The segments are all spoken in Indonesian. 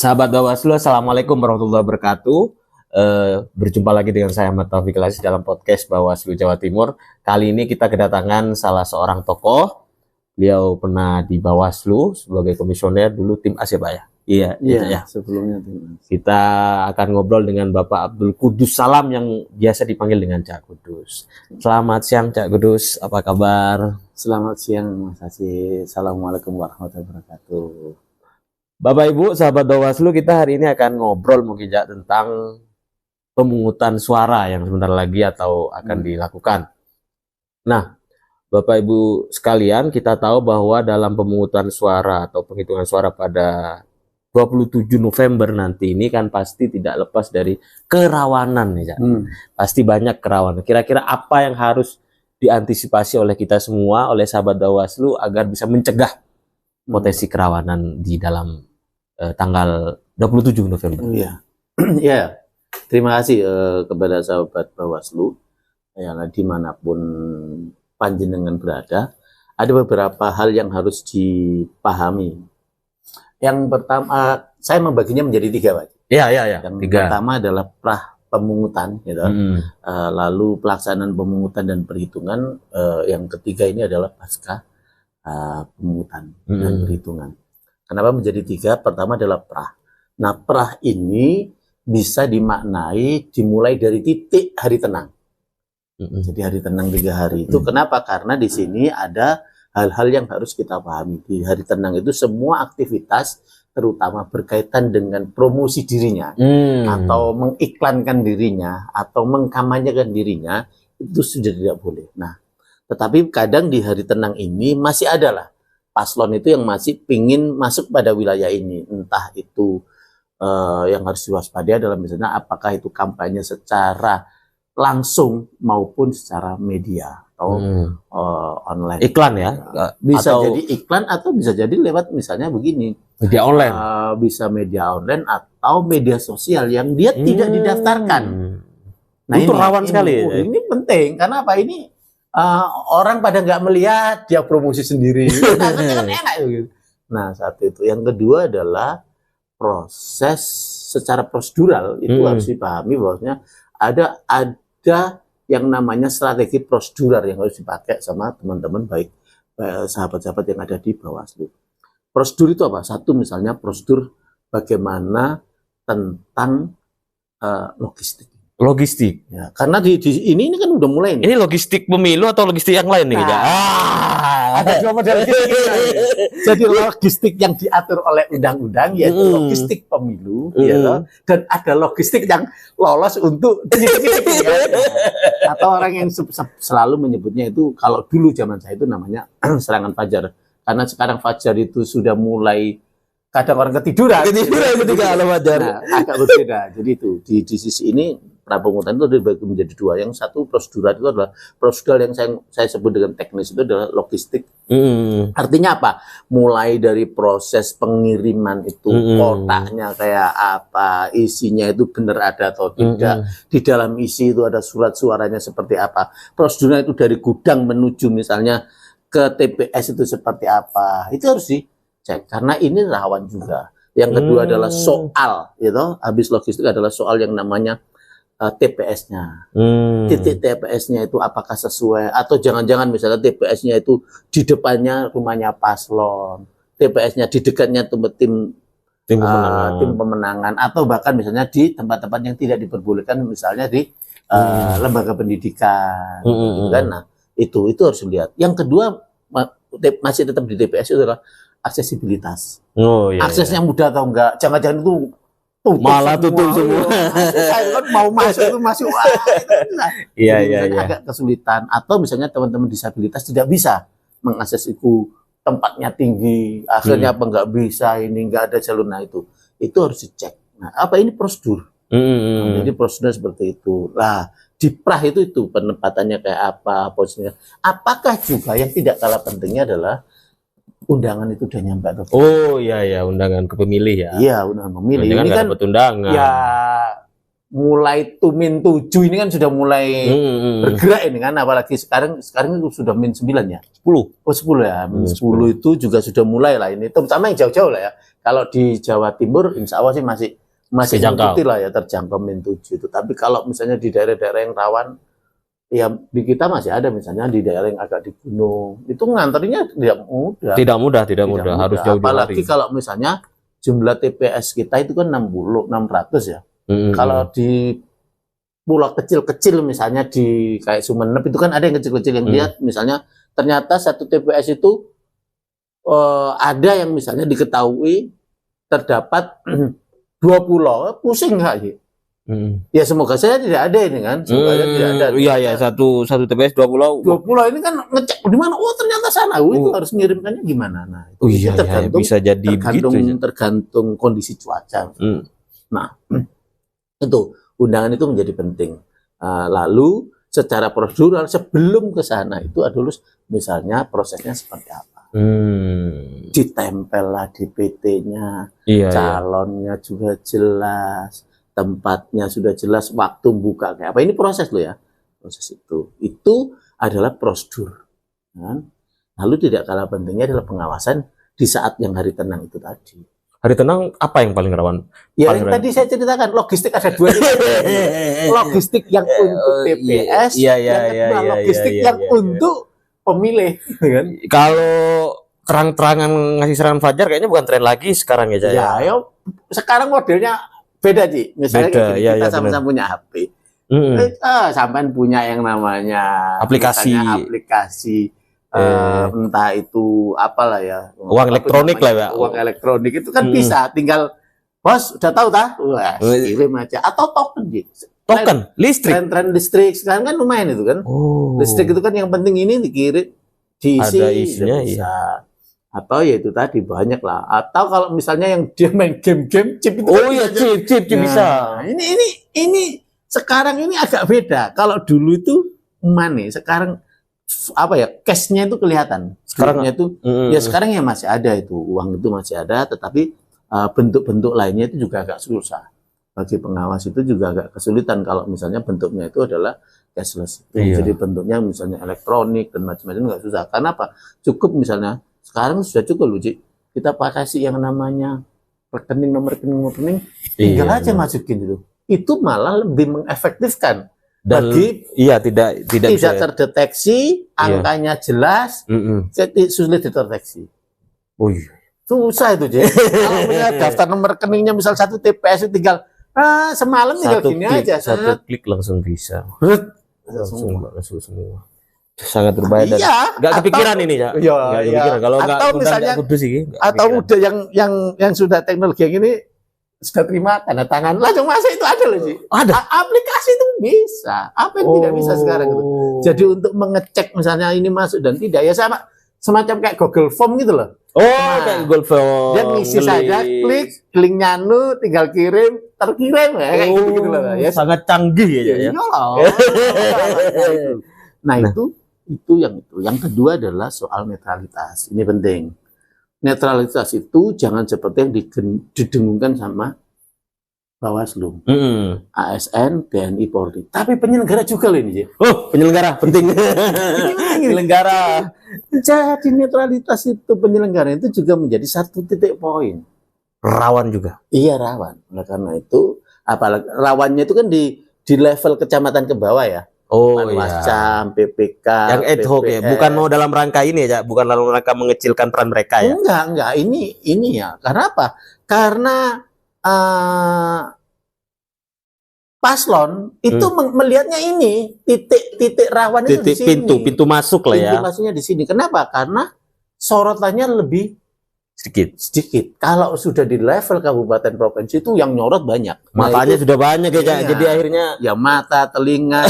Sahabat Bawaslu, Assalamualaikum warahmatullahi wabarakatuh. Berjumpa lagi dengan saya Ahmad Taufik Aziz dalam podcast Bawaslu Jawa Timur. Kali ini kita kedatangan salah seorang tokoh. Beliau pernah di Bawaslu sebagai komisioner dulu tim AS ya Pak ya? Iya. Sebelumnya kita akan ngobrol dengan Bapak Abdul Kudus Salam yang biasa dipanggil dengan Cak Kudus. Selamat siang Cak Kudus, apa kabar? Selamat siang Mas Aziz. Assalamualaikum warahmatullahi wabarakatuh. Bapak Ibu, sahabat Bawaslu, kita hari ini akan ngobrol mungkin ya tentang pemungutan suara yang sebentar lagi atau akan dilakukan. Nah, Bapak Ibu sekalian, kita tahu bahwa dalam pemungutan suara atau penghitungan suara pada 27 November nanti ini kan pasti tidak lepas dari kerawanan ya. Pasti banyak kerawanan. Kira-kira apa yang harus diantisipasi oleh kita semua, oleh sahabat Bawaslu agar bisa mencegah potensi kerawanan di dalam tanggal 27 November. Iya. Ya. Terima kasih kepada sahabat Bawaslu yang dimanapun panjenengan berada. Ada beberapa hal yang harus dipahami. Yang pertama, saya membaginya menjadi tiga, Pak. Iya. Yang pertama adalah pemungutan, gitu. Lalu pelaksanaan pemungutan dan perhitungan. Yang ketiga ini adalah pasca pemungutan dan perhitungan. Kenapa menjadi tiga? Pertama adalah prah. Nah, prah ini bisa dimaknai dimulai dari titik hari tenang. Jadi hari tenang 3 hari itu kenapa? Karena di sini ada hal-hal yang harus kita pahami. Di hari tenang itu semua aktivitas terutama berkaitan dengan promosi dirinya atau mengiklankan dirinya atau mengkampanyekan dirinya itu sudah tidak boleh. Nah, tetapi kadang di hari tenang ini masih ada lah paslon itu yang masih pingin masuk pada wilayah ini, entah itu yang harus diwaspadai adalah misalnya apakah itu kampanye secara langsung maupun secara media atau online. Iklan ya? Bisa atau jadi iklan atau bisa jadi lewat misalnya begini. Media online. Bisa media online atau media sosial yang dia tidak didaftarkan. Nah, itu rawan sekali. Ini penting karena apa ini? Orang pada nggak melihat dia promosi sendiri. Kan enak gitu. Nah, satu itu. Yang kedua adalah proses secara prosedural itu harus dipahami bahwasanya ada yang namanya strategi prosedural yang harus dipakai sama teman-teman baik sahabat-sahabat yang ada di Bawaslu. Prosedur itu apa? Satu misalnya prosedur bagaimana tentang logistik. Logistik. Ya, karena ini kan udah mulai nih. Ini logistik pemilu atau logistik yang lain nih? Ada dua model Jadi logistik yang diatur oleh undang-undang yaitu logistik pemilu, ya, dan ada logistik yang lolos untuk atau orang yang selalu menyebutnya itu kalau dulu zaman saya itu namanya serangan fajar. Karena sekarang fajar itu sudah mulai kadang orang ketiduran ketika ada fajar. Nah, agak berbeda. Jadi itu di sisi ini prapemungutan itu dibagi menjadi dua. Yang satu prosedural itu adalah prosedural yang saya sebut dengan teknis itu adalah logistik. Artinya apa? Mulai dari proses pengiriman itu kotaknya kayak apa, isinya itu benar ada atau tidak. Di dalam isi itu ada surat suaranya seperti apa. Prosedurnya itu dari gudang menuju misalnya ke TPS itu seperti apa. Itu harus dicek karena ini rawan juga. Yang kedua adalah soal, gitu. Habis logistik adalah soal yang namanya TPS-nya. Titik TPS-nya itu apakah sesuai atau jangan-jangan misalnya TPS-nya itu di depannya rumahnya paslon, TPS-nya di dekatnya tim pemenangan atau bahkan misalnya di tempat-tempat yang tidak diperbolehkan misalnya di lembaga pendidikan. Kan? Nah, itu harus dilihat. Yang kedua masih tetap di TPS itu adalah aksesibilitas. Aksesnya mudah atau enggak? Jangan-jangan itu malah tutup semua. Saya kan mau masuk itu masih Iya. Agak kesulitan atau misalnya teman-teman disabilitas tidak bisa mengakses itu tempatnya tinggi, akhirnya apa nggak bisa ini nggak ada jalur. Nah itu harus dicek. Nah apa ini prosedur? Jadi prosedur seperti itu. Lah di prah itu penempatannya kayak apa, posisinya. Apakah juga yang tidak kalah pentingnya adalah undangan itu udah nyampe atau belum? Oh iya, undangan ke pemilih ya. Iya, undangan pemilih. Ini kan dapat undangan. Ya mulai tumin 7 ini kan sudah mulai bergerak ini kan, apalagi sekarang itu sudah min 9 ya. 10. Oh 10 ya, min 10 itu juga sudah mulai lah ini, terutama yang jauh-jauh lah ya. Kalau di Jawa Timur insya Allah sih masih mengikuti lah ya, terjangkau min 7 itu. Tapi kalau misalnya di daerah-daerah yang rawan, ya di kita masih ada misalnya di daerah yang agak di gunung, itu nganterinya tidak mudah. Harus jauh-jauh. Apalagi kalau misalnya jumlah TPS kita itu kan 600 ya. Kalau di pulau kecil-kecil misalnya di kayak Sumeneb itu kan ada yang kecil-kecil yang lihat misalnya ternyata satu TPS itu ada yang misalnya diketahui terdapat 2 pulau, pusing nggak sih? Ya semoga saya tidak ada ini kan, semoga tidak ada. Iya satu TPS 2 pulau. 2 pulau ini kan ngecek di mana? Oh ternyata sana. Itu harus ngirimkannya gimana? Nah, itu tergantung, bisa jadi tergantung kondisi cuaca. Nah, itu undangan itu menjadi penting. Lalu secara prosedural sebelum ke sana itu adalah misalnya prosesnya seperti apa? Ditempel lah DPT-nya, calonnya juga jelas, tempatnya sudah jelas, waktu buka kayak apa. Ini proses loh ya, proses itu adalah prosedur. Kan? Lalu tidak kalah pentingnya adalah pengawasan di saat yang hari tenang itu tadi. Hari tenang apa yang paling rawan? Ya yang tadi saya ceritakan, logistik ada 2. Logistik yang untuk TPS, yang kedua logistik yang untuk pemilih. Kan? Kalau terang-terangan ngasih serangan fajar kayaknya bukan tren lagi sekarang ya, Jaya. Ya, sekarang modelnya beda, Ci. Misalnya kita sama-sama punya HP. Sampai punya yang namanya aplikasi. Entah itu apalah ya, uang elektronik lah ya. Uang elektronik itu kan bisa tinggal bos udah tahu wah kirim aja, atau token gitu. Token listrik. Tren listrik sekarang kan lumayan itu kan. Listrik itu kan yang penting ini dikirim, diisi, ada isinya bisa. Atau ya itu tadi banyak lah. Atau kalau misalnya yang dia main game-game chip itu chip bisa. Ini sekarang ini agak beda. Kalau dulu itu money, sekarang apa ya, cashnya itu kelihatan. Sekarang itu sekarang ya masih ada itu, uang itu masih ada, tetapi bentuk-bentuk lainnya itu juga agak susah. Bagi pengawas itu juga agak kesulitan kalau misalnya bentuknya itu adalah cashless. Jadi bentuknya misalnya elektronik dan macam-macam nggak susah. Karena apa? Cukup misalnya sekarang sudah cukup loh, kita pakai yang namanya nomor rekening, tinggal aja masukin itu. Itu malah lebih mengefektifkan. Dan tidak terdeteksi, angkanya jelas, sulit dideteksi. Susah itu, kalau punya daftar nomor rekeningnya misal satu TPS itu tinggal semalam tinggal gini aja, satu klik langsung bisa. Langsung semua. Sangat berbahaya. Nggak kepikiran ini ya. Kepikiran. Kalau nggak misalnya kudus sih. Atau udah yang sudah teknologi yang ini sudah terima tanda tangan langsung masuk, itu ada loh sih. Ada. Aplikasi itu bisa. Apa yang tidak bisa sekarang itu? Jadi untuk mengecek misalnya ini masuk dan tidak, ya sama semacam kayak Google Form gitu loh. Kayak Google Form. Dia ngisi saja, klik linknya tinggal kirim, terkirim ya kayak gitu loh. Ya sangat canggih ya. Nah, itu yang itu. Yang kedua adalah soal netralitas. Ini penting. Netralitas itu jangan seperti yang didengungkan sama Bawaslu, ASN, TNI, Polri. Tapi penyelenggara juga loh ini. Penyelenggara penting. Penyelenggara. Jadi netralitas itu, penyelenggara itu juga menjadi satu titik poin. Rawan juga. Iya, rawan. Oleh karena itu, apalagi rawannya itu kan di level kecamatan ke bawah ya. Panwascam, PPK, yang ad hoc ya, bukan mau dalam rangka ini ya, bukan dalam rangka mengecilkan peran mereka ya. Enggak, ini ya. Karena apa? Karena paslon itu melihatnya ini titik rawan itu di sini. Pintu masuk lah ya. Pintu masuknya di sini. Kenapa? Karena sorotannya lebih sedikit. Kalau sudah di level kabupaten provinsi itu yang nyorot banyak. Matanya sudah banyak ya, jadi akhirnya ya mata, telinga,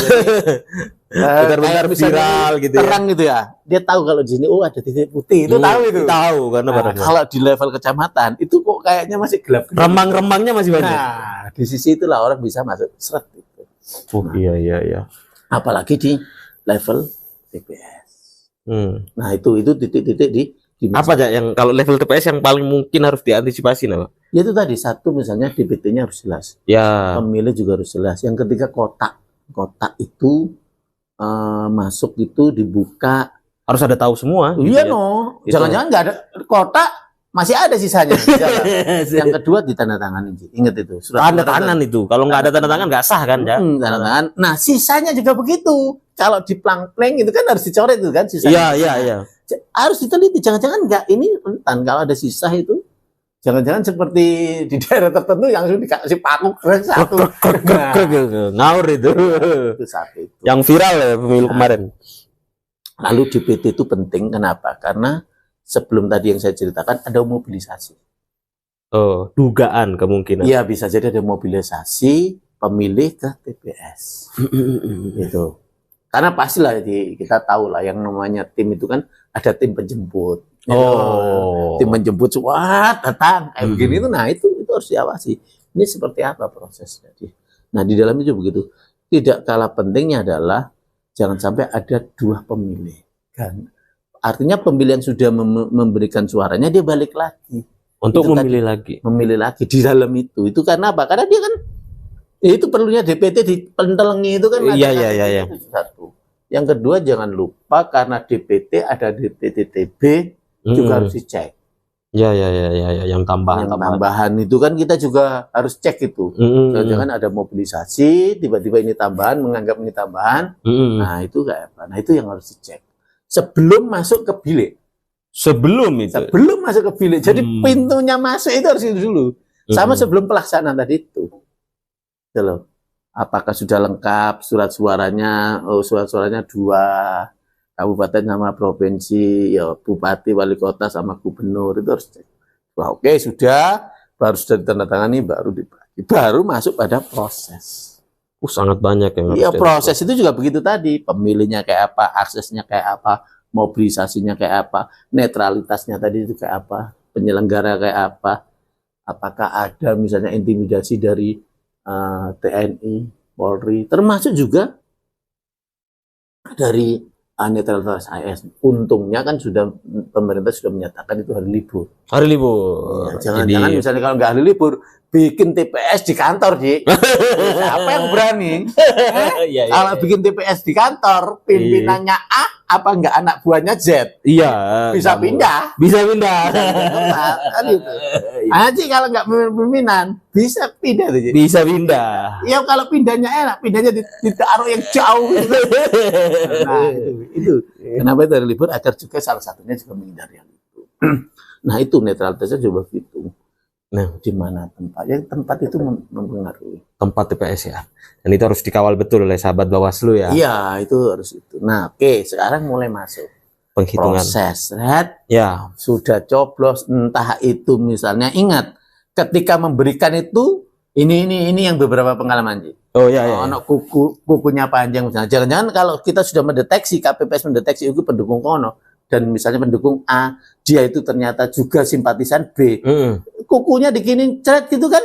benar-benar viral gitu ya. Terang gitu ya. Dia tahu kalau di sini ada titik putih, itu tahu itu. Tahu karena kalau di level kecamatan itu kok kayaknya masih gelap. Remang-remangnya masih banyak. Nah, di sisi itulah orang bisa masuk seret gitu. Iya. Apalagi di level TPS. Nah, itu titik-titik di apa aja yang kalau level TPS yang paling mungkin harus diantisipasi, Pak? Ya itu tadi, satu misalnya DPT-nya harus jelas. Ya. Pemilih juga harus jelas. Yang ketiga kotak. Kotak itu masuk itu dibuka. Harus ada tahu semua. Iya gitu ya. no. Itu. Jangan-jangan nggak ada kotak, masih ada sisanya. Yang kedua ditandatangani. Ingat itu. Tanda tangan itu. Kalau nggak ada tanda tangan nggak sah kan, ya? Tanda tangan. Nah, sisanya juga begitu. Kalau di plang-plang itu kan harus dicoret itu kan sisanya. Iya. Harus diteliti. Jangan-jangan nggak ini rentan kalau ada sisa itu. Jangan-jangan seperti di daerah tertentu yang langsung dikasih paku satu. Ngawur itu. Itu satu itu. Yang viral ya pemilu kemarin. Lalu DPT itu penting kenapa? Karena sebelum tadi yang saya ceritakan ada mobilisasi. Oh, dugaan kemungkinan. Iya, bisa jadi ada mobilisasi pemilih ke TPS. Gitu. Karena pastilah kita tahu lah yang namanya tim itu kan ada tim penjemput. Oh. Tim menjemput datang kayak begini itu, nah itu harus diawasi. Ini seperti apa prosesnya? Nah di dalam itu begitu. Tidak kalah pentingnya adalah jangan sampai ada dua pemilih. Kan? Artinya pemilih yang sudah memberikan suaranya dia balik lagi untuk itu memilih lagi di dalam itu. Itu karena apa? Karena dia kan itu perlunya DPT dipentelengi itu kan. Iya. Satu. Yang kedua jangan lupa karena DPT ada DPT-TB juga harus dicek. Ya, yang tambahan itu kan kita juga harus cek itu. Jangan ada mobilisasi, tiba-tiba ini tambahan, menganggap ini tambahan. Nah, itu kayak apa? Nah, itu yang harus dicek. Sebelum masuk ke bilik. Sebelum masuk ke bilik. Jadi pintunya masuk itu harus itu dulu. Sama sebelum pelaksanaan tadi itu. Gitu loh. Apakah sudah lengkap surat suaranya? Oh, surat suaranya 2. Kabupaten sama provinsi, ya bupati, wali kota sama gubernur itu harus cek. Wah, oke, sudah, baru sudah ditandatangani, baru dibagi, baru masuk pada proses. Sangat banyak yang Iya, proses itu juga begitu tadi, pemilihnya kayak apa, aksesnya kayak apa, mobilisasinya kayak apa, netralitasnya tadi itu kayak apa, penyelenggara kayak apa, apakah ada misalnya intimidasi dari TNI, Polri, termasuk juga dari netralitas AS. Untungnya kan sudah pemerintah sudah menyatakan itu hari libur. Hari libur. Ya, jangan-jangan misalnya kalau nggak hari libur, bikin TPS di kantor, Ji. Siapa yang berani? Kalau bikin TPS di kantor, pimpinannya A, apa nggak anak buahnya Z? Iya. Bisa pindah. Kan itu. Ji kalau nggak pimpinan, bisa pindah tuh, Ji. Bisa pindah. Ya kalau pindahnya enak, pindahnya ditaruh yang jauh. Nah, itu. Kenapa itu hari libur? Agar juga salah satunya juga menghindari yang itu. Nah, itu netralitasnya coba gitu. Nah, di mana tempatnya? Tempat itu mempengaruhi. Tempat TPS ya. Dan itu harus dikawal betul oleh sahabat Bawaslu ya. Iya, itu harus itu. Nah, oke, sekarang mulai masuk penghitungan. Proses, right? Ya. Sudah coblos, entah itu misalnya, ingat, ketika memberikan itu, ini yang beberapa pengalaman, Ji. Oh iya. Kukunya panjang misalnya. Jangan-jangan kalau kita sudah mendeteksi, KPPS mendeteksi itu pendukung kono, dan misalnya pendukung A, dia itu ternyata juga simpatisan B. Kukunya dikinin ceret gitu kan?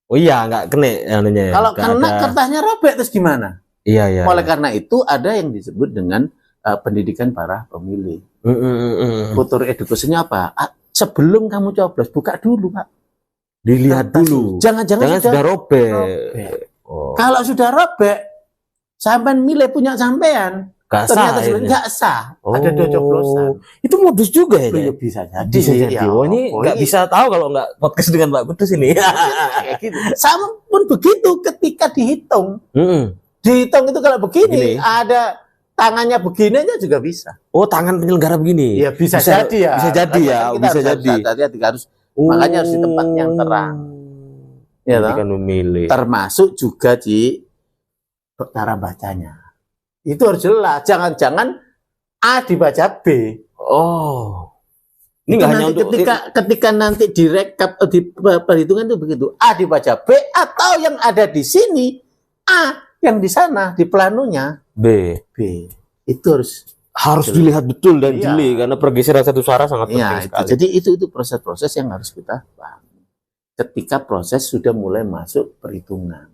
Oh iya, nggak kena anunya ya. Kalau kena kertasnya robek terus gimana? Iya. Oleh karena itu ada yang disebut dengan pendidikan para pemilih. Kultur edukasinya apa? Sebelum kamu coblos, buka dulu, Pak. Dilihat dulu. Jangan sudah robek. Oh. Kalau sudah robek, sampean milih punya sampean. Ternyata nggak sah. Ada dua coblosan. Itu modus juga ya? Bisa jadi. Bisa jadi. Oh, ini nggak bisa tahu kalau nggak podcast dengan Pak Kudus ini. Gitu. Sama pun begitu ketika dihitung. Dihitung itu kalau begini, ada tangannya begini aja juga bisa. Oh, tangan penyelenggara begini? Ya bisa jadi ya. Bisa jadi ya. Bisa jadi. Makanya harus di tempat yang terang. Ya, kan memilih. Termasuk juga di cara bacanya. Itu harus jelas. Jangan-jangan A dibaca B. Oh. Ini nggak hanya untuk ketika nanti direkap di perhitungan itu begitu. A dibaca B atau yang ada di sini A, yang di sana di planunya B. Itu harus dilihat betul dan jeli karena pergeseran satu suara sangat penting sekali. Jadi itu proses-proses yang harus kita pahami. Ketika proses sudah mulai masuk perhitungan.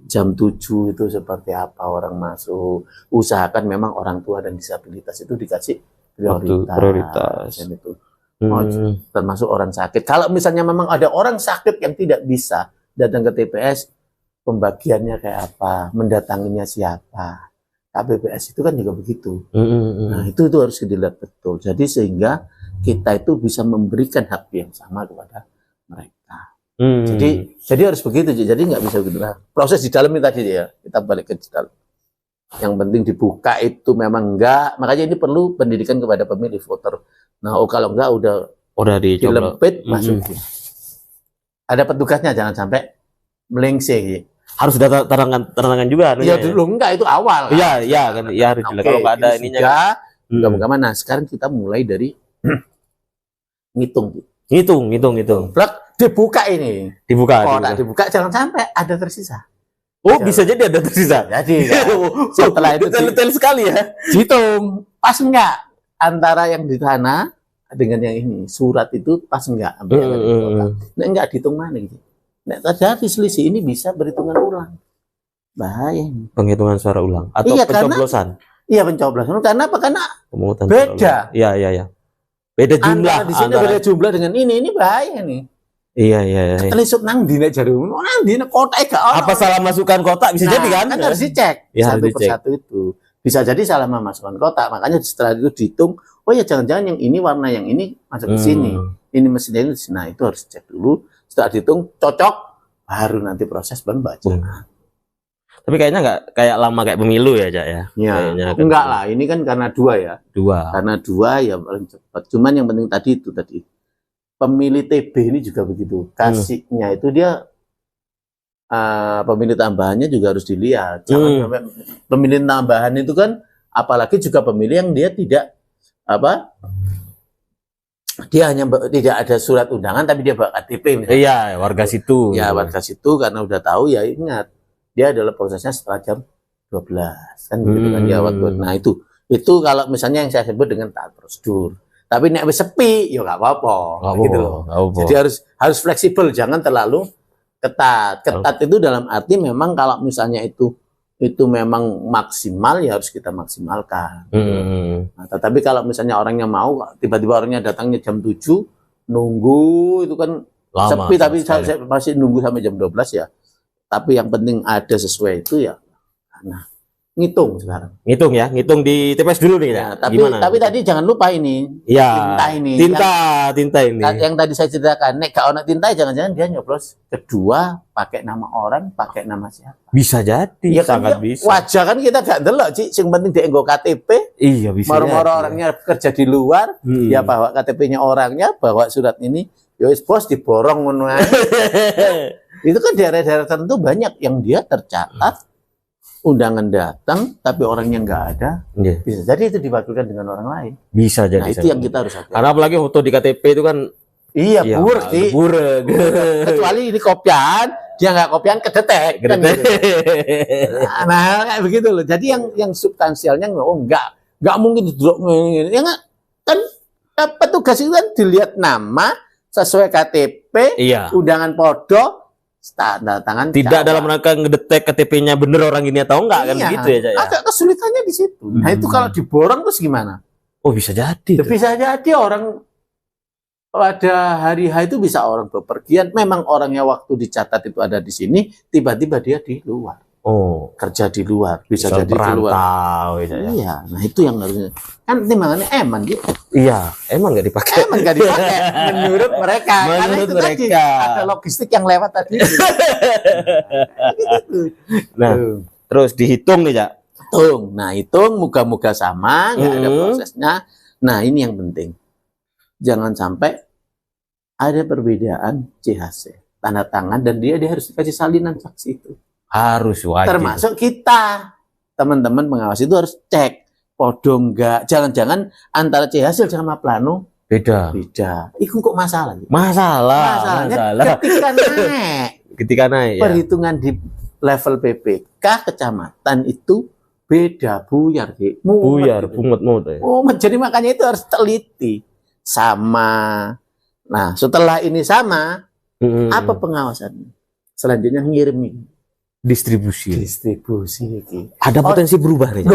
Jam 7 itu seperti apa orang masuk. Usahakan memang orang tua dan disabilitas itu dikasih prioritas. Prioritas. Dan itu. termasuk orang sakit. Kalau misalnya memang ada orang sakit yang tidak bisa datang ke TPS, pembagiannya kayak apa, mendatanginya siapa. KPPS itu kan juga begitu. Nah, itu harus dilihat betul. Jadi sehingga kita itu bisa memberikan hak yang sama kepada mereka. Jadi harus begitu. Jadi nggak bisa begitu. Nah, proses di dalam ini tadi ya, kita balik ke dalam. Yang penting dibuka itu memang enggak. Makanya ini perlu pendidikan kepada pemilih voter. Nah, kalau enggak udah dilempit masukin. Ada petugasnya, jangan sampai melengsing. Harus ada tantangan juga. Iya dulu enggak, itu awal. Iya kan, ya harus kalau nggak ada ininya. Mudah-mudahan. Nah, sekarang kita mulai dari ngitung. Plak, dibuka ini. Dibuka jangan sampai ada tersisa. Oh, bisa jadi ada tersisa. Jadi ya, setelah itu detail sekali ya. Hitung pas enggak antara yang di tanah dengan yang ini. Surat itu pas enggak ambil yang di kota. Nah, enggak dihitung mana gitu. Nah, terjadi selisih ini bisa berhitungan ulang. Bahaya ini. Penghitungan suara ulang atau pencoblosan. Iya, pencoblosan. Karena apa? Karena pemungutan beda. Iya. Beda jumlah. Di sini beda jumlah dengan ini bahaya nih. Iya. Telisuk nang dina jarum, nang dina kotak gak ono. Apa salah masukkan kotak bisa jadi kan? Kan harus dicek satu persatu itu. Bisa jadi salah memasukkan kotak, makanya setelah itu dihitung. Oh ya, jangan-jangan yang ini warna yang ini masuk ke sini. Ini mesinnya ini di sini. Nah, itu harus cek dulu. Setelah dihitung cocok, baru nanti proses pembacaan. Tapi kayaknya nggak kayak lama kayak pemilu ya, Cak ya? Ya, enggak lah. Ini kan karena dua ya. Karena dua ya paling cepat. Cuman yang penting tadi. Pemilih TB ini juga begitu. Kasihnya itu dia pemilih tambahannya juga harus dilihat. Jangan sampai pemilih tambahan itu kan, apalagi juga pemilih yang dia tidak dia hanya tidak ada surat undangan tapi dia bawa KTP misalnya. Iya, warga situ. Ya, warga situ karena udah tahu ya, ingat dia adalah prosesnya setelah jam 12 kan gitu kan ya waktu. Nah, itu kalau misalnya yang saya sebut dengan taat prosedur. Tapi nek wis sepi ya nggak apa-apa gitu loh. Jadi harus fleksibel, jangan terlalu ketat. Ketat itu dalam arti memang kalau misalnya itu memang maksimal ya harus kita maksimalkan. Nah, tetapi kalau misalnya orangnya mau tiba-tiba orangnya datangnya jam 7 nunggu itu kan lama, sepi, tapi saya masih nunggu sampai jam 12 ya. Tapi yang penting ada sesuai itu ya. Nah, ngitung sekarang. Ngitung di TPS dulu nih ya. Tapi tadi jangan lupa ini. Ya. Tinta ini. Yang tadi saya ceritakan, nek gak ono tinta jangan-jangan dia nyoblos kedua pakai nama orang, pakai nama siapa. Bisa jadi, ya, sangat kan, bisa. Wajah kan kita gak ndelok, Ci. Sing penting dienggo KTP. Iya, bisa. Moro-moro orangnya kerja di luar, dia bawa KTP-nya orangnya, bawa surat ini, ya wis bos diborong ngono ae. Itu kan daerah-daerah tertentu banyak yang dia tercatat undangan datang tapi orangnya nggak ada, bisa jadi itu diwakilkan dengan orang lain. Bisa jadi. Nah, itu yang kita harus hati-hati. Karena apalagi foto di KTP itu kan buruk. Kecuali ini kopian, dia nggak kopian kedetek. Kan gitu. Nah, kayak begitu loh. Jadi yang substansialnya nggak mungkin duduk ini. Ya kan petugas itu kan dilihat nama sesuai KTP, undangan podo, tanda tangan. Tidak dalam rangka ngedetek KTP-nya bener orang ini atau enggak kan begitu ya, Cak ya? Agak kesulitannya di situ. Nah, itu kalau diborong terus gimana? Oh, bisa jadi. Bisa jadi orang pada hari H itu bisa orang bepergian, memang orangnya waktu dicatat itu ada di sini, tiba-tiba dia di luar. Oh, kerja di luar, bisa jadi di luar. Iya, nah itu yang harusnya. Kan timbangannya eman gitu. Iya, emang nggak dipakai. Emang nggak dipakai menurut mereka. Karena itu tadi ada logistik yang lewat tadi. Nah, terus dihitung nih, Cak. Nah, hitung moga-moga sama, nggak ada prosesnya. Nah, ini yang penting. Jangan sampai ada perbedaan CHC, tanda tangan, dan dia harus dikasih salinan saksi itu. Harus wajib. Termasuk kita, teman-teman pengawas itu harus cek podo enggak. Jangan-jangan antara CHC sama plano beda. Itu kok masalah? Masalahnya ketika naik perhitungan di level PPK kecamatan itu beda, buyar pungut. Jadi makanya itu harus teliti sama. Nah, setelah ini sama, apa pengawasannya? Selanjutnya ngirim distribusi. Iki. Ada potensi berubah nih.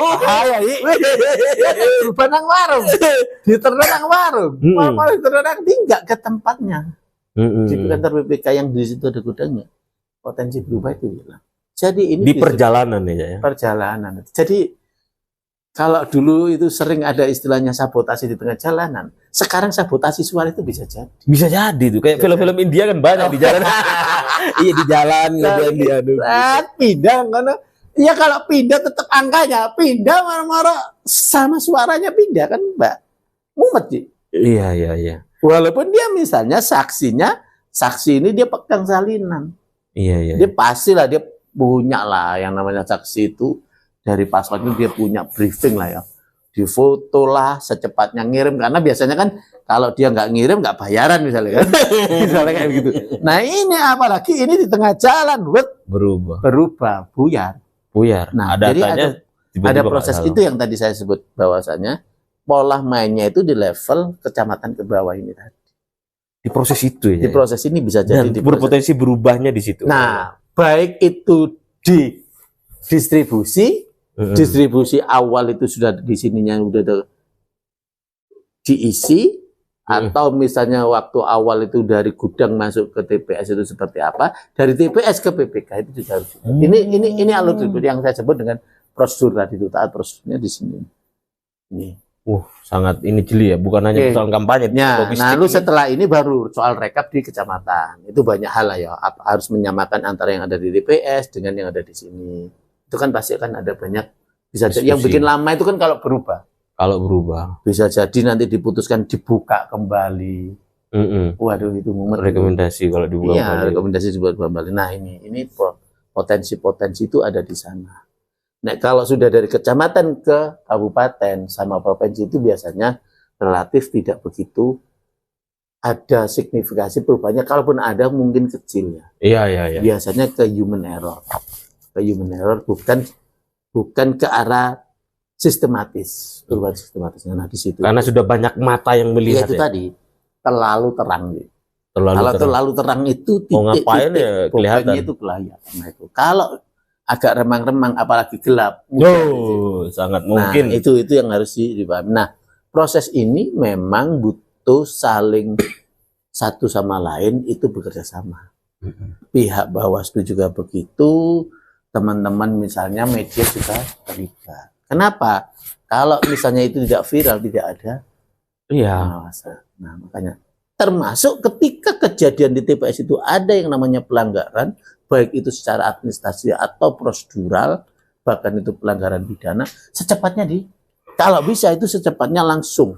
Bahaya iki. Berubah nang warung. Diternak nang warung. Malah diternak enggak ke tempatnya. Di kantor BPK yang di situ ada gudangnya. Potensi berubah itu hilang. Jadi ini di perjalanan ya. Perjalanan. Jadi kalau dulu itu sering ada istilahnya sabotase di tengah jalanan, sekarang sabotase suara itu bisa jadi. Bisa jadi tuh, kayak film-film India kan banyak di jalan. Iya di jalan kemudian dia pindah karena ya kalau pindah tetap angkanya, pindah marah-marah sama suaranya pindah kan, Mbak. Mumet sih. Iya. Walaupun dia misalnya saksi ini dia pegang salinan. Iya. Dia pastilah dia punya lah yang namanya saksi itu. Dari paslon itu dia punya briefing lah ya, difoto lah secepatnya ngirim, karena biasanya kan kalau dia nggak ngirim nggak bayaran misalnya kan. Misalnya kayak gitu. Nah ini apalagi ini di tengah jalan berubah buyar. Nah jadi ada proses itu yang tadi saya sebut bahwasanya pola mainnya itu di level kecamatan ke bawah ini tadi. Di proses itu ya. Di proses ini bisa jadi berpotensi berubahnya di situ. Nah baik itu di distribusi awal itu sudah di sininya udah diisi, atau misalnya waktu awal itu dari gudang masuk ke TPS itu seperti apa, dari TPS ke PPK itu juga harus. Ini alur yang saya sebut dengan prosedur tadi itu, taat prosedurnya di sini. Ini. Sangat ini jeli ya, bukan hanya soal kampanye. Nah, lalu setelah ini baru soal rekap di kecamatan. Itu banyak hal lah ya, harus menyamakan antara yang ada di TPS dengan yang ada di sini. Itu kan pasti akan ada banyak bisa jadi, yang bikin lama itu kan kalau berubah bisa jadi nanti diputuskan dibuka kembali. Waduh itu rekomendasi kalau dibuka kembali. Rekomendasi dibuka kembali. Nah ini potensi itu ada di sana. Nah kalau sudah dari kecamatan ke kabupaten sama provinsi itu biasanya relatif tidak begitu ada signifikasi perubahannya, kalaupun ada mungkin kecil ya. Iya. Biasanya ke human error. Bukan ke arah sistematis, perubahan sistematisnya. Nah di situ. Karena sudah banyak mata yang melihat. Itu tadi terlalu terang. Terlalu terang itu ngapain ya kelihatan. Itu kelihatan. Nah, itu. Kalau agak remang-remang, apalagi gelap. Sangat mungkin. Nah, itu yang harus dipahami. Nah proses ini memang butuh saling satu sama lain itu bekerja sama. Pihak Bawaslu juga begitu. Teman-teman misalnya media juga terlibat. Kenapa? Kalau misalnya itu tidak viral, tidak ada pengawasan. Nah makanya termasuk ketika kejadian di TPS itu ada yang namanya pelanggaran, baik itu secara administrasi atau prosedural, bahkan itu pelanggaran pidana, secepatnya kalau bisa itu secepatnya langsung.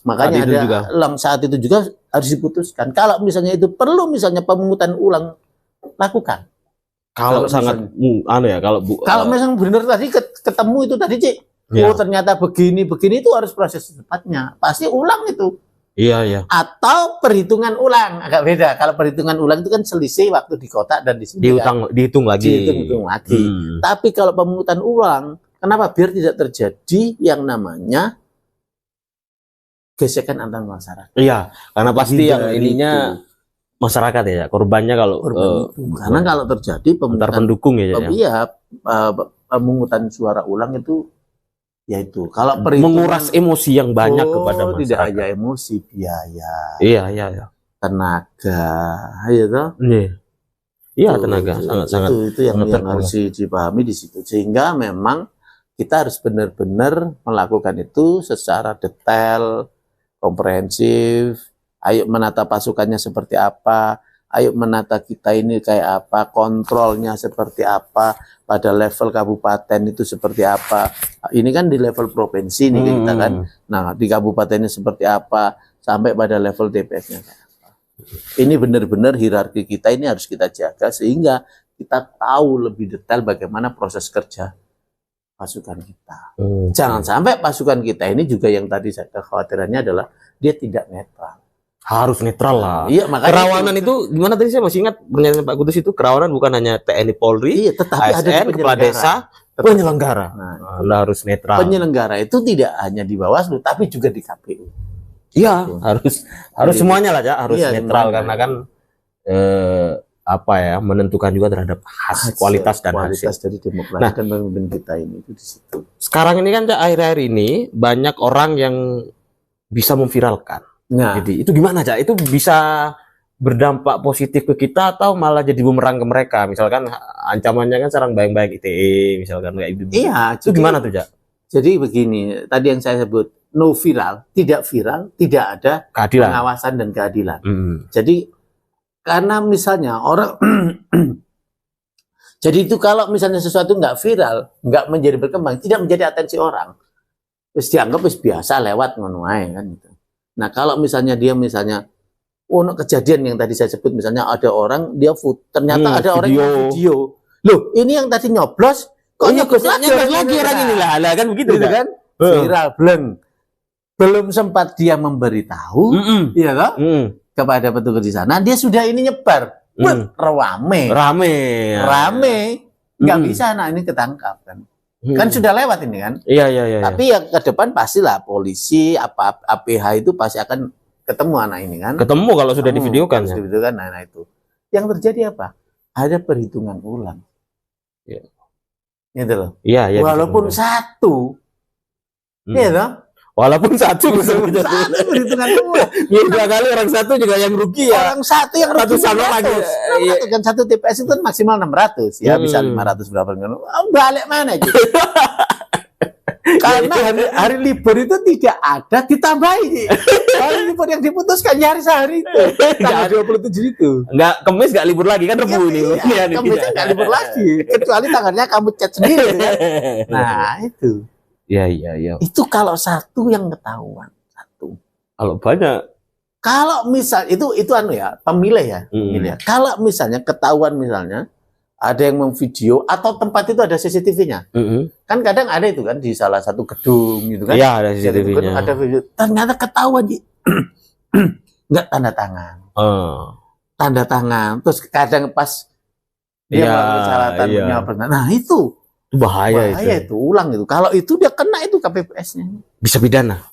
Makanya saat itu juga harus diputuskan. Kalau misalnya itu perlu misalnya pemungutan ulang, lakukan. Kalau sangat kalau misalnya benar tadi ketemu itu tadi Cik, ternyata begini itu harus proses secepatnya, pasti ulang itu. Iya. Atau perhitungan ulang agak beda. Kalau perhitungan ulang itu kan selisih waktu di kotak dan di sini dihitung lagi. Tapi kalau pemungutan ulang, kenapa? Biar tidak terjadi yang namanya gesekan antar masyarakat. Iya, karena pasti yang ininya masyarakat ya, korbannya kalau karena kalau terjadi pendukung pemungutan suara ulang itu yaitu kalau menguras emosi yang banyak kepada masyarakat. Tidak hanya emosi, biaya. Iya. Tenaga, ya toh? Iya, tenaga sangat. Itu yang harus dipahami di situ. Sehingga memang kita harus benar-benar melakukan itu secara detail, komprehensif. Ayo menata pasukannya seperti apa, ayo menata kita ini kayak apa, kontrolnya seperti apa, pada level kabupaten itu seperti apa. Ini kan di level provinsi nih kita kan. Nah, di kabupatennya seperti apa, sampai pada level DPS-nya kayak apa. Ini benar-benar hierarki kita ini harus kita jaga sehingga kita tahu lebih detail bagaimana proses kerja pasukan kita. Jangan sampai pasukan kita ini juga yang tadi saya kekhawatirannya adalah dia tidak netral. Harus netral lah. Iya, makanya kerawanan itu gimana tadi saya masih ingat pernyataan Pak Kudus itu, kerawanan bukan hanya TNI Polri, tetapi ASN, kepala desa, penyelenggara. Anda harus netral. Penyelenggara itu tidak hanya di Bawaslu tapi juga di KPU. Iya, harus semuanya lah ya, harus netral karena kan apa ya, menentukan juga terhadap kualitas dan kualitas hasil dari demokrasi Nah, dan pemimpin kita ini itu di situ. sekarang ini kan Cak, akhir-akhir ini banyak orang yang bisa memviralkan. Nah, Jadi itu gimana Cak? Itu bisa berdampak positif ke kita atau malah jadi bumerang ke mereka? Misalkan ancamannya kan sekarang bayang-bayang ITE, misalkan kayak gitu. iya, Itu gimana tuh Cak? jadi begini, tadi yang saya sebut no viral, tidak ada Keadilan. pengawasan dan keadilan. Hmm. Jadi karena misalnya orang jadi itu kalau misalnya sesuatu nggak viral, nggak menjadi berkembang, tidak menjadi atensi orang, terus dianggap biasa lewat ngono ae kan gitu. Nah, kalau misalnya dia misalnya kejadian yang tadi saya sebut, misalnya ada orang dia ternyata ada orang yang video. Loh, ini yang tadi nyoblos kok nyoblos lagi orang ini lah kan begitu gitu kan? Viral belum sempat dia memberitahu, iya toh? Kepada petugas di sana, dia sudah ini nyebar, rame, nggak bisa, nah ini ketangkap kan, kan sudah lewat ini kan, iya. Tapi yang ke depan pastilah polisi, APH itu pasti akan ketemu anak ini kan, ketemu kalau sudah divideokan, nah itu, yang terjadi apa? Ada perhitungan ulang, gitu loh, walaupun satu, iya toh. Walaupun satu perhitungan ulang. Dua kali orang satu juga yang rugi ya. Orang satu yang ratusan lagi. Kan satu TPS itu kan maksimal 600 ya, bisa 500 berapa kan. Balik mana gitu. Karena hari libur itu tidak ada ditambahi. Hari libur yang diputuskan hari sehari itu. Tanggal 27 itu. Enggak, Kamis enggak libur lagi kan Rebu ini. Kamis enggak libur lagi. Kecuali tanggalnya kamu chat sendiri ya. Nah, itu. Iya. Itu kalau satu yang ketahuan, satu. Kalau banyak, kalau misal itu anu ya, pemilih ya. Kalau misalnya ketahuan misalnya ada yang memvideo atau tempat itu ada CCTV-nya. Kan kadang ada itu kan di salah satu gedung gitu kan. Iya, ada CCTV-nya. Ada video. Ternyata ketahuan enggak tanda tangan. Tanda tangan. Terus kadang pas dia persyaratan nah itu bahaya itu ulang itu. Kalau itu dia kena itu KPPS-nya. Bisa pidana.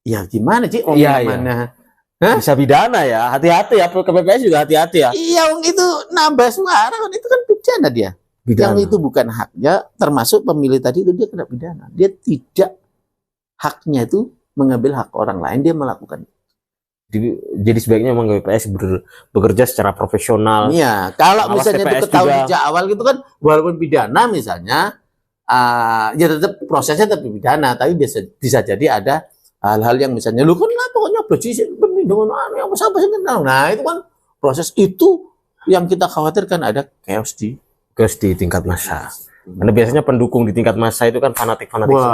Ya gimana sih? Mana? Bisa pidana ya. Hati-hati ya, KPPS juga hati-hati ya. Iya, itu nambah suara kan itu kan pidana dia. Yang itu bukan haknya, termasuk pemilih tadi itu dia kena pidana. Dia tidak haknya itu mengambil hak orang lain, dia melakukan. Jadi sebaiknya memang KPPS bekerja secara profesional. Iya, kalau misalnya itu ketahuan sejak awal gitu kan, walaupun pidana misalnya, ya tetap prosesnya tetap pidana, tapi bisa jadi ada hal-hal yang misalnya, lu kan lah pokoknya berjisi pemindungan yang apa sih. Nah itu kan proses itu yang kita khawatirkan ada chaos di tingkat massa. Karena biasanya pendukung di tingkat massa itu kan fanatik semua.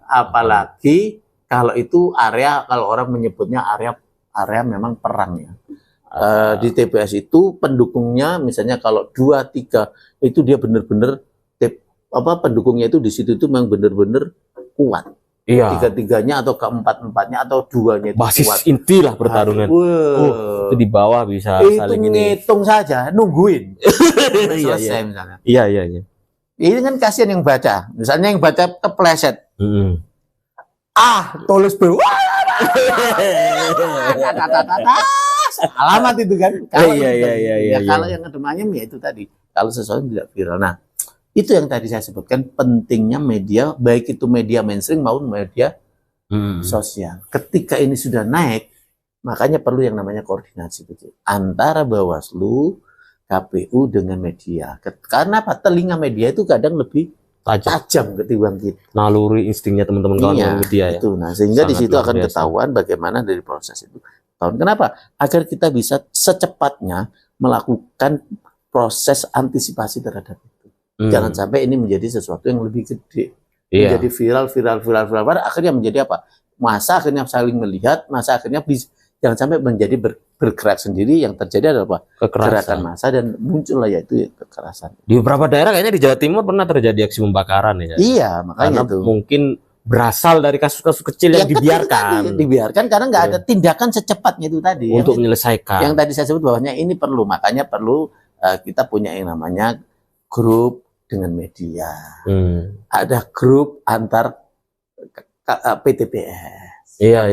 Apalagi kalau itu area, kalau orang menyebutnya area memang perang ya. Di TPS itu pendukungnya misalnya kalau 2-3 itu dia benar-benar pendukungnya itu di situ itu memang benar-benar kuat. Iya. 3-3-nya atau keempat-empatnya atau 2-nya itu basis kuat. inti lah pertarungan. Itu di bawah bisa saling ngitung saja, nungguin. Selesai misalnya. Iya. Ini kan kasihan yang baca. Misalnya yang baca kepleset. Tulis alamat itu kan. Iya. Kalau yang demamnya ya itu tadi. Kalau sesuatu tidak viral. Nah, itu yang tadi saya sebutkan pentingnya media, baik itu media mainstream maupun media sosial. Ketika ini sudah naik, makanya perlu yang namanya koordinasi antara Bawaslu, KPU dengan media. Karena apa? Telinga media itu kadang lebih tajam ketimbang kita. Naluri instingnya teman-teman kawan media ya. Itu. Nah, sehingga di situ akan ketahuan bagaimana dari proses itu. Kenapa? Agar kita bisa secepatnya melakukan proses antisipasi terhadap itu. Jangan sampai ini menjadi sesuatu yang lebih gede. Menjadi viral. Akhirnya menjadi apa? Masa akhirnya saling melihat, masa akhirnya jangan sampai menjadi bergerak sendiri, yang terjadi adalah gerakan massa dan muncullah yaitu kekerasan. Di beberapa daerah kayaknya di Jawa Timur pernah terjadi aksi pembakaran ya. Iya, makanya itu mungkin berasal dari kasus-kasus kecil yang dibiarkan karena nggak ada tindakan secepatnya itu tadi untuk menyelesaikan. Yang tadi saya sebut bahwanya ini makanya perlu kita punya yang namanya grup dengan media. Ada grup antar PTPS. Iya.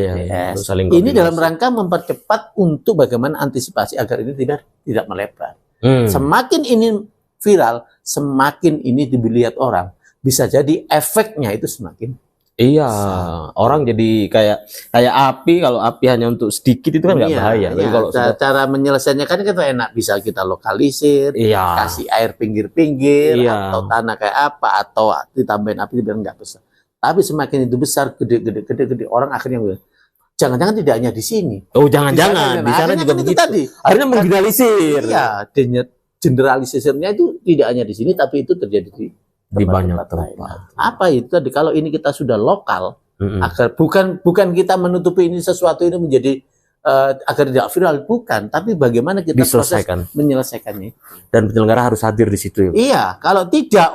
Ini dalam rangka mempercepat untuk bagaimana antisipasi agar ini tidak melebar. Semakin ini viral, semakin ini dilihat orang, bisa jadi efeknya itu semakin Iya, orang jadi kayak api. Kalau api hanya untuk sedikit itu kan nggak bahaya. Tapi kalau cara menyelesaikannya kan itu enak, bisa kita lokalisir, kasih air pinggir-pinggir, atau tanah kayak apa, atau ditambahin api biar nggak besar. Tapi semakin itu besar, gede, orang akhirnya jangan-jangan tidak hanya di sini. Oh, jangan-jangan di sana juga begitu. Tadi. Akhirnya menggeneralisir. Iya, generalisirnya itu tidak hanya di sini, tapi itu terjadi di banyak tempat. Apa itu tadi? Kalau ini kita sudah lokal, agar bukan kita menutupi ini sesuatu ini menjadi agar tidak viral, bukan. Tapi bagaimana kita proses menyelesaikannya. Dan penyelenggara harus hadir di situ. Iya, kalau tidak,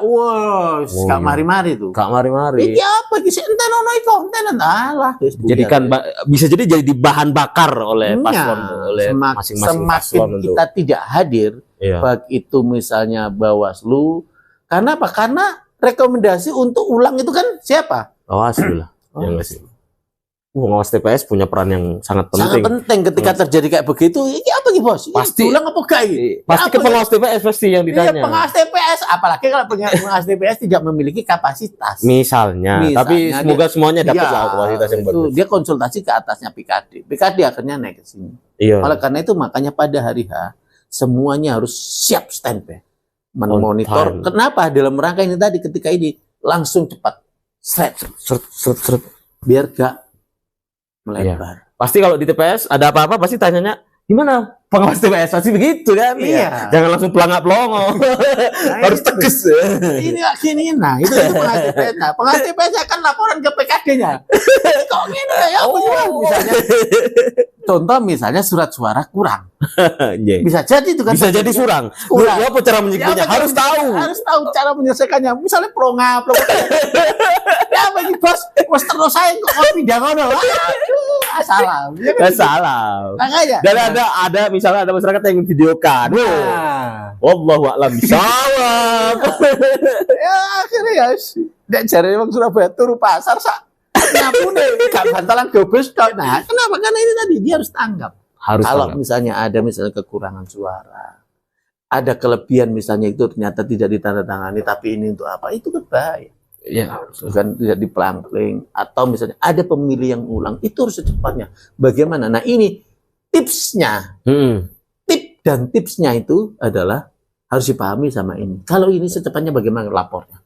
gak mari-mari tuh. Gak mari-mari. Ini apa? Jadikan bisa jadi bahan bakar oleh paslon, oleh masing-masing paslon. Semakin kita tidak hadir, baik itu misalnya Bawaslu. Karena apa? Karena rekomendasi untuk ulang itu kan siapa? Bawaslu lah. Pengawas TPS punya peran yang sangat penting. Sangat penting ketika terjadi kayak begitu. Ini apa nih bos? Pasti ulang apa enggak ini? Pasti ke pengawas TPS pasti yang ditanya. Iya, pengawas TPS. Apalagi kalau pengawas TPS tidak memiliki kapasitas. Misalnya. Tapi semoga semuanya dapat kapasitas yang bagus. Dia konsultasi ke atasnya PKD. PKD akhirnya naik ke sini. Iya. Oleh karena itu makanya pada hari H semuanya harus siap standby. Memonitor. Kenapa? Dalam rangka ini tadi ketika ini langsung cepat. Seret. Biar gak melebar. Iya. Pasti kalau di TPS ada apa-apa pasti tanyanya gimana pengawas TPS, pasti begitu kan? Iya. Jangan langsung pelangap-pelongo. Harus tegas. Ini gini, nah itu pengawas TPS. Nah, pengawas TPS akan laporan ke PKD-nya. Kok gini ya? Misalnya, contoh misalnya surat suara kurang. Bisa jadi itu kan. Bisa jadi surang. Ya apa cara menyebutnya? Harus tahu. Harus tahu cara menyelesaikannya. Misalnya plongap. Ya bagi bos, bos terus saya kok pindah ngono. Aduh, salah. Salah. Makanya. Dan ada misalnya ada masyarakat yang videokan. Wallahu a'lam bishawab. Ya akhirnya ya nek jare wong Surabaya turu pasar sak nyapune gak bantalan gobes tok. Nah, kenapa? Karena ini tadi dia harus tanggap. Kalau misalnya ada kekurangan suara, ada kelebihan misalnya itu ternyata tidak ditandatangani, tapi ini untuk apa? Itu kan bahaya. Ya, kan tidak diplang-pling, atau misalnya ada pemilih yang ulang, itu harus secepatnya. Bagaimana? Nah ini tipsnya, tip dan tipsnya itu adalah harus dipahami sama ini. Kalau ini secepatnya bagaimana lapornya?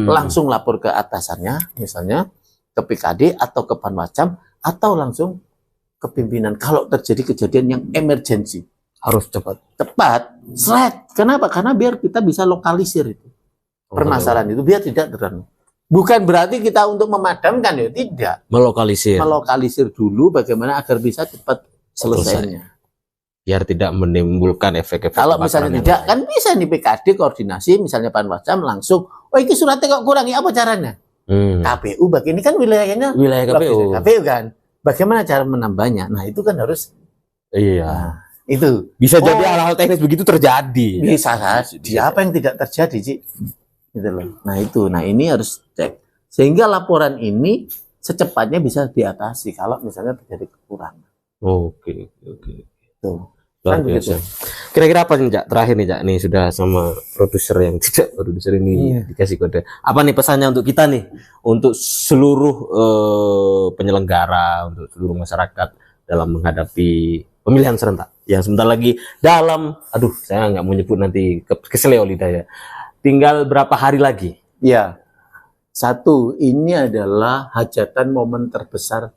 Langsung lapor ke atasannya, misalnya ke PKD atau ke Panwascam, atau langsung ke pimpinan. Kalau terjadi kejadian yang emergensi, harus cepat. Seret. Kenapa? Karena biar kita bisa lokalisir itu permasalahan itu, biar tidak terganggu. Bukan berarti kita untuk memadamkan ya, tidak. Melokalisir dulu bagaimana agar bisa cepat selesainya. Biar tidak menimbulkan efek-efek. Kalau misalnya tidak, kan bisa nih PKD koordinasi, misalnya Panwascam langsung, ini suratnya kok kurang, apa caranya? KPU, ini kan wilayahnya wilayah KPU. KPU kan. Bagaimana cara menambahnya? Nah itu kan harus. Iya. Nah, itu bisa jadi hal-hal teknis begitu terjadi. Bisa saja. Apa yang tidak terjadi sih? Gitu loh. Nah itu, ini harus cek sehingga laporan ini secepatnya bisa diatasi kalau misalnya terjadi kekurangan. Oke. Tuh. Luar biasa. Kira-kira apa nih, Cak? Terakhir nih, Cak. Nih sudah sama produser yang tidak produser ini dikasih kode. Apa nih pesannya untuk kita nih, untuk seluruh penyelenggara, untuk seluruh masyarakat dalam menghadapi pemilihan serentak yang sebentar lagi dalam, saya nggak mau nyebut nanti keseleo lidah ya. Tinggal berapa hari lagi? Ya, satu, ini adalah hajatan momen terbesar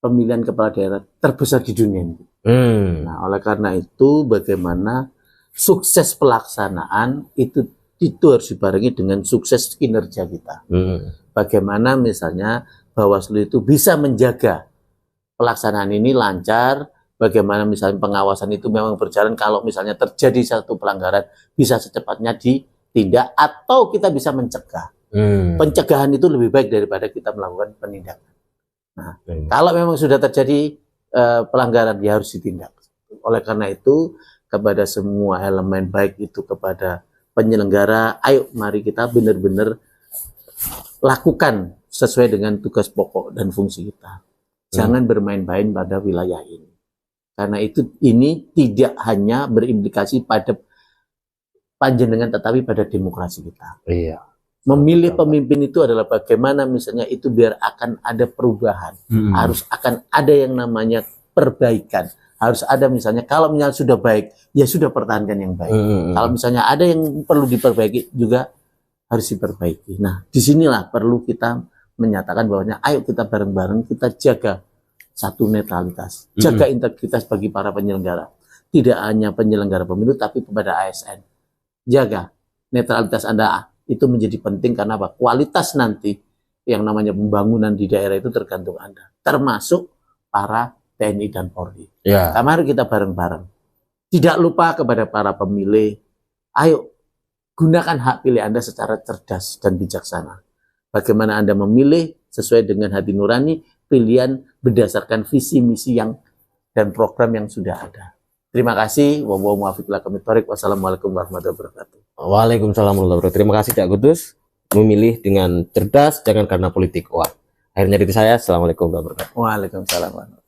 pemilihan kepala daerah terbesar di dunia ini. Nah, oleh karena itu, bagaimana sukses pelaksanaan itu harus dibarengi dengan sukses kinerja kita. Bagaimana misalnya Bawaslu itu bisa menjaga pelaksanaan ini lancar. Bagaimana misalnya pengawasan itu memang berjalan, kalau misalnya terjadi satu pelanggaran bisa secepatnya ditindak atau kita bisa mencegah. Pencegahan itu lebih baik daripada kita melakukan penindakan. Nah, kalau memang sudah terjadi pelanggaran, ya harus ditindak. Oleh karena itu, kepada semua elemen, baik itu kepada penyelenggara, ayo mari kita benar-benar lakukan sesuai dengan tugas pokok dan fungsi kita. Jangan bermain-main pada wilayah ini. Karena itu ini tidak hanya berimplikasi pada panjenengan tetapi pada demokrasi kita. Iya. Memilih pemimpin itu adalah bagaimana misalnya itu biar akan ada perubahan, harus akan ada yang namanya perbaikan, harus ada misalnya kalau misalnya sudah baik, ya sudah pertahankan yang baik. Kalau misalnya ada yang perlu diperbaiki juga harus diperbaiki. Nah, disinilah perlu kita menyatakan bahwa ayo kita bareng-bareng kita jaga satu netralitas, jaga integritas bagi para penyelenggara. Tidak hanya penyelenggara pemilu tapi kepada ASN. Jaga netralitas Anda itu menjadi penting karena apa? Kualitas nanti yang namanya pembangunan di daerah itu tergantung Anda, termasuk para TNI dan Polri. Ya. Mari kita bareng-bareng. Tidak lupa kepada para pemilih, ayo gunakan hak pilih Anda secara cerdas dan bijaksana. Bagaimana Anda memilih sesuai dengan hati nurani, pilihan berdasarkan visi misi yang dan program yang sudah ada. Terima kasih. Wassalamualaikum warahmatullahi wabarakatuh. Waalaikumsalam warahmatullahi wabarakatuh. Terima kasih Cak Kudus, memilih dengan cerdas, jangan karena politik uang. Akhirnya dari saya, assalamualaikum warahmatullahi wabarakatuh. Waalaikumsalam.